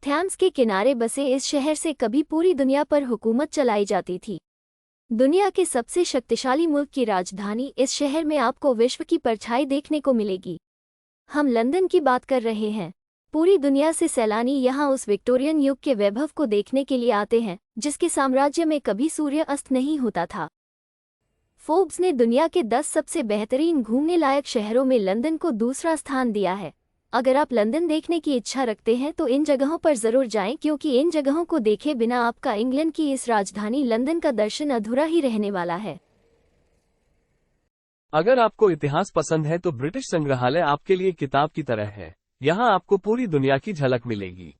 थैम्स के किनारे बसे इस शहर से कभी पूरी दुनिया पर हुकूमत चलाई जाती थी। दुनिया के सबसे शक्तिशाली मुल्क की राजधानी इस शहर में आपको विश्व की परछाई देखने को मिलेगी। हम लंदन की बात कर रहे हैं। पूरी दुनिया से सैलानी यहाँ उस विक्टोरियन युग के वैभव को देखने के लिए आते हैं जिसके साम्राज्य में कभी सूर्य अस्त नहीं होता था। फोर्ब्स ने दुनिया के 10 सबसे बेहतरीन घूमने लायक शहरों में लंदन को दूसरा स्थान दिया है। अगर आप लंदन देखने की इच्छा रखते हैं तो इन जगहों पर ज़रूर जाएं, क्योंकि इन जगहों को देखे बिना आपका इंग्लैंड की इस राजधानी लंदन का दर्शन अधूरा ही रहने वाला है। अगर आपको इतिहास पसंद है तो ब्रिटिश संग्रहालय आपके लिए किताब की तरह है। यहाँ आपको पूरी दुनिया की झलक मिलेगी।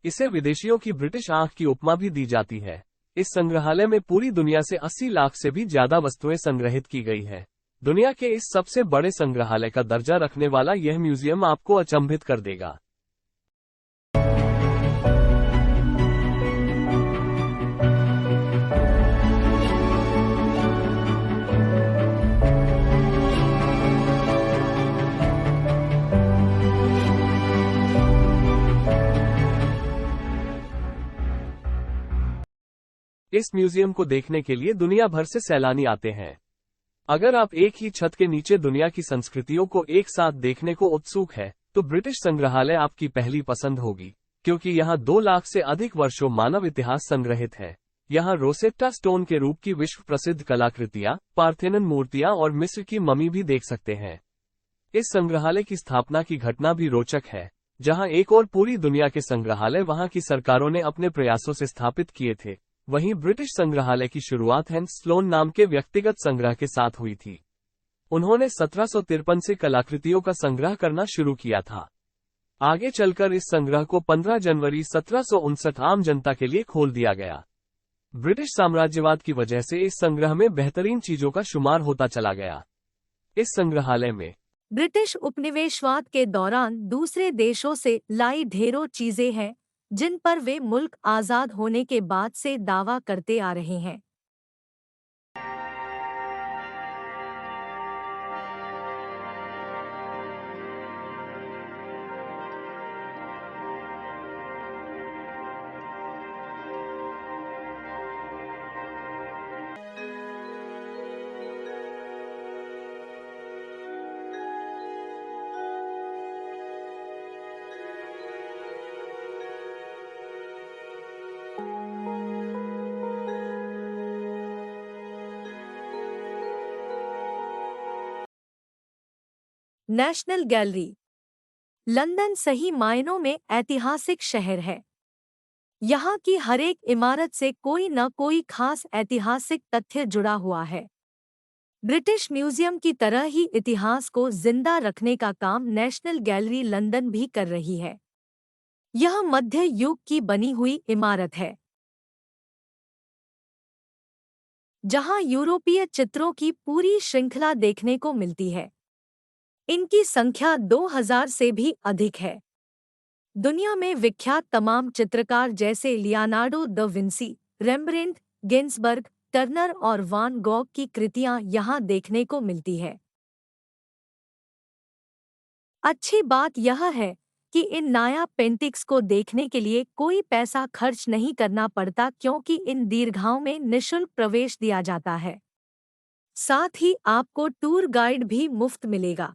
इसे विदेशियों की ब्रिटिश आंख की उपमा भी दी जाती है। इस संग्रहालय में पूरी दुनिया से 80 लाख से भी ज्यादा वस्तुएं संग्रहित की गई है। दुनिया के इस सबसे बड़े संग्रहालय का दर्जा रखने वाला यह म्यूजियम आपको अचंभित कर देगा। इस म्यूजियम को देखने के लिए दुनिया भर से सैलानी आते हैं। अगर आप एक ही छत के नीचे दुनिया की संस्कृतियों को एक साथ देखने को उत्सुक है तो ब्रिटिश संग्रहालय आपकी पहली पसंद होगी, क्योंकि यहाँ 2 लाख से अधिक वर्षों मानव इतिहास संग्रहित है। यहाँ रोसेट्टा स्टोन के रूप की विश्व प्रसिद्ध कलाकृतियां, पार्थेनन मूर्तियां और मिस्र की ममी भी देख सकते हैं। इस संग्रहालय की स्थापना की घटना भी रोचक है। जहाँ एक और पूरी दुनिया के संग्रहालय वहाँ की सरकारों ने अपने प्रयासों से स्थापित किए थे, वहीं ब्रिटिश संग्रहालय की शुरुआत हेंस स्लोन नाम के व्यक्तिगत संग्रह के साथ हुई थी। उन्होंने 1753 से कलाकृतियों का संग्रह करना शुरू किया था। आगे चलकर इस संग्रह को 15 जनवरी 1759 आम जनता के लिए खोल दिया गया। ब्रिटिश साम्राज्यवाद की वजह से इस संग्रह में बेहतरीन चीजों का शुमार होता चला गया। इस संग्रहालय में ब्रिटिश उपनिवेशवाद के दौरान दूसरे देशों से लाई ढेरों चीजें हैं जिन पर वे मुल्क आज़ाद होने के बाद से दावा करते आ रहे हैं। नेशनल गैलरी लंदन सही मायनों में ऐतिहासिक शहर है। यहाँ की हर एक इमारत से कोई न कोई खास ऐतिहासिक तथ्य जुड़ा हुआ है। ब्रिटिश म्यूजियम की तरह ही इतिहास को जिंदा रखने का काम नेशनल गैलरी लंदन भी कर रही है। यह मध्य युग की बनी हुई इमारत है, जहाँ यूरोपीय चित्रों की पूरी श्रृंखला देखने को मिलती है। इनकी संख्या 2000 से भी अधिक है। दुनिया में विख्यात तमाम चित्रकार जैसे Leonardo da Vinci, रेम्ब्रेंट, Ginsberg, Turner और वान गॉग की कृतियां यहाँ देखने को मिलती है। अच्छी बात यह है कि इन नायाब पेंटिंग्स को देखने के लिए कोई पैसा खर्च नहीं करना पड़ता, क्योंकि इन दीर्घाओं में निःशुल्क प्रवेश दिया जाता है। साथ ही आपको टूर गाइड भी मुफ्त मिलेगा।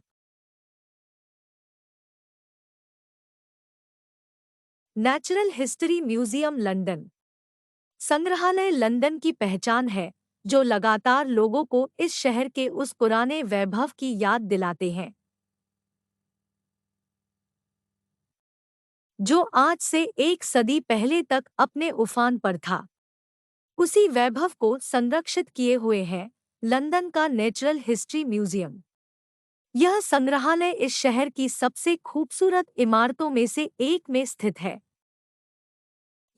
नेचुरल हिस्ट्री म्यूजियम लंदन संग्रहालय लंदन की पहचान है, जो लगातार लोगों को इस शहर के उस पुराने वैभव की याद दिलाते हैं जो आज से 1 सदी पहले तक अपने उफान पर था। उसी वैभव को संरक्षित किए हुए है लंदन का नेचुरल हिस्ट्री म्यूजियम। यह संग्रहालय इस शहर की सबसे खूबसूरत इमारतों में से एक में स्थित है।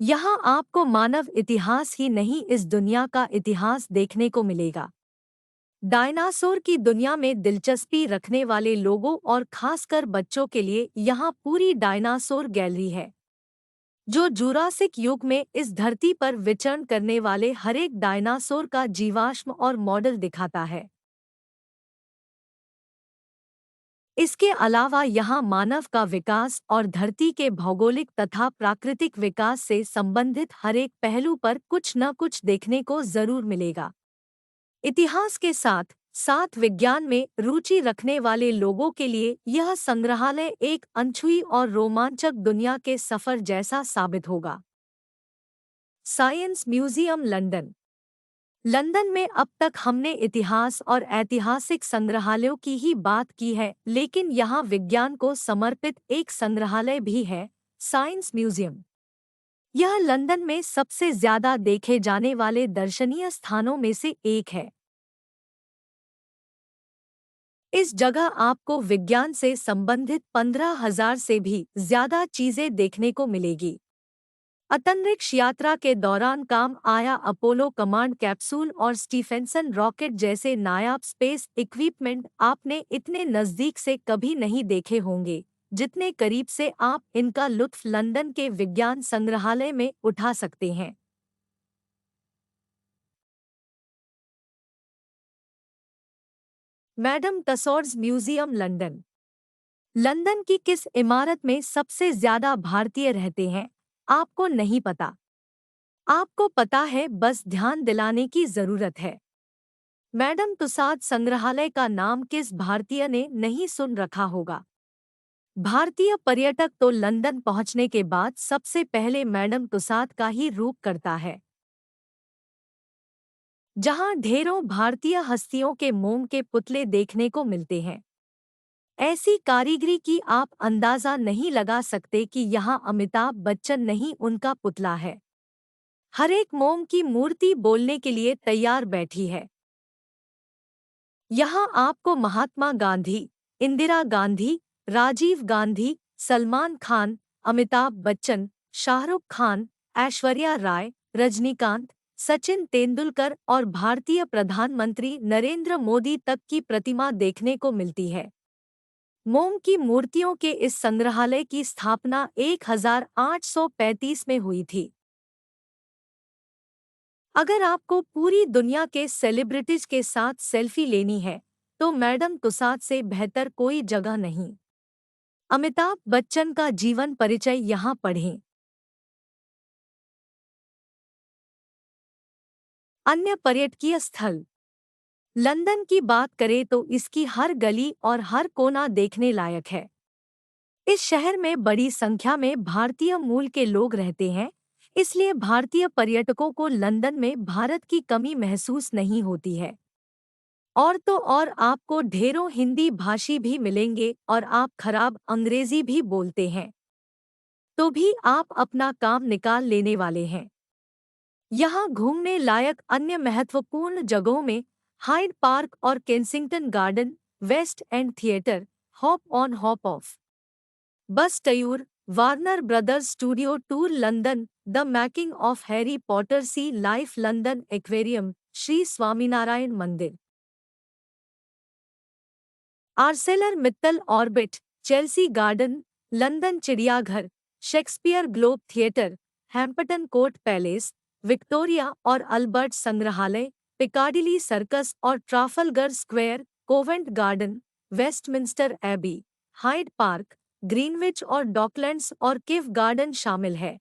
यहाँ आपको मानव इतिहास ही नहीं, इस दुनिया का इतिहास देखने को मिलेगा। डायनासोर की दुनिया में दिलचस्पी रखने वाले लोगों और खासकर बच्चों के लिए यहाँ पूरी डायनासोर गैलरी है, जो जुरासिक युग में इस धरती पर विचरण करने वाले हरेक डायनासोर का जीवाश्म और मॉडल दिखाता है। इसके अलावा यहाँ मानव का विकास और धरती के भौगोलिक तथा प्राकृतिक विकास से संबंधित हर एक पहलू पर कुछ न कुछ देखने को जरूर मिलेगा। इतिहास के साथ साथ विज्ञान में रुचि रखने वाले लोगों के लिए यह संग्रहालय एक अनछुई और रोमांचक दुनिया के सफर जैसा साबित होगा। Science museum London. लंदन में अब तक हमने इतिहास और ऐतिहासिक संग्रहालयों की ही बात की है, लेकिन यहाँ विज्ञान को समर्पित एक संग्रहालय भी है, साइंस म्यूजियम। यह लंदन में सबसे ज्यादा देखे जाने वाले दर्शनीय स्थानों में से एक है। इस जगह आपको विज्ञान से संबंधित 15,000 से भी ज्यादा चीजें देखने को मिलेगी। अंतरिक्ष यात्रा के दौरान काम आया अपोलो कमांड कैप्सूल और स्टीफेंसन रॉकेट जैसे नायाब स्पेस इक्विपमेंट आपने इतने नज़दीक से कभी नहीं देखे होंगे जितने करीब से आप इनका लुत्फ लंदन के विज्ञान संग्रहालय में उठा सकते हैं। Madame Tussauds museum London. London की किस इमारत में सबसे ज्यादा भारतीय रहते हैं, आपको नहीं पता? आपको पता है, बस ध्यान दिलाने की जरूरत है। मैडम तुसाद संग्रहालय का नाम किस भारतीय ने नहीं सुन रखा होगा? भारतीय पर्यटक तो लंदन पहुंचने के बाद सबसे पहले मैडम तुसाद का ही रूप करता है, जहां ढेरों भारतीय हस्तियों के मोम के पुतले देखने को मिलते हैं। ऐसी कारीगरी की आप अंदाजा नहीं लगा सकते कि यहाँ अमिताभ बच्चन नहीं उनका पुतला है। हर एक मोम की मूर्ति बोलने के लिए तैयार बैठी है। यहाँ आपको महात्मा गांधी, इंदिरा गांधी, राजीव गांधी, सलमान खान, अमिताभ बच्चन, शाहरुख खान, ऐश्वर्या राय, रजनीकांत, सचिन तेंदुलकर और भारतीय प्रधानमंत्री नरेंद्र मोदी तक की प्रतिमा देखने को मिलती है। मोम की मूर्तियों के इस संग्रहालय की स्थापना 1835 में हुई थी। अगर आपको पूरी दुनिया के सेलिब्रिटीज के साथ सेल्फी लेनी है तो मैडम तुसाद से बेहतर कोई जगह नहीं। अमिताभ बच्चन का जीवन परिचय यहाँ पढ़ें। अन्य पर्यटकीय स्थल। लंदन की बात करें तो इसकी हर गली और हर कोना देखने लायक है। इस शहर में बड़ी संख्या में भारतीय मूल के लोग रहते हैं, इसलिए भारतीय पर्यटकों को लंदन में भारत की कमी महसूस नहीं होती है। और तो और आपको ढेरों हिंदी भाषी भी मिलेंगे और आप खराब अंग्रेजी भी बोलते हैं तो भी आप अपना काम निकाल लेने वाले हैं। यहाँ घूमने लायक अन्य महत्वपूर्ण जगहों में हाइड पार्क और Kensington Garden, West End theatre, hop on hop off bus tour, Warner Brothers studio tour London, the making of Harry Potter, Sea Life London aquarium, Shri Swaminarayan मंदिर, Arcelor Mittal Orbit, Chelsea Garden, London चिड़ियाघर, Shakespeare Globe theatre, Hampton Court Palace, Victoria और Albert संग्रहालय, Piccadilly Circus और Trafalgar Square, Covent Garden, Westminster Abbey, Hyde Park, Greenwich और Docklands और Kew garden शामिल है।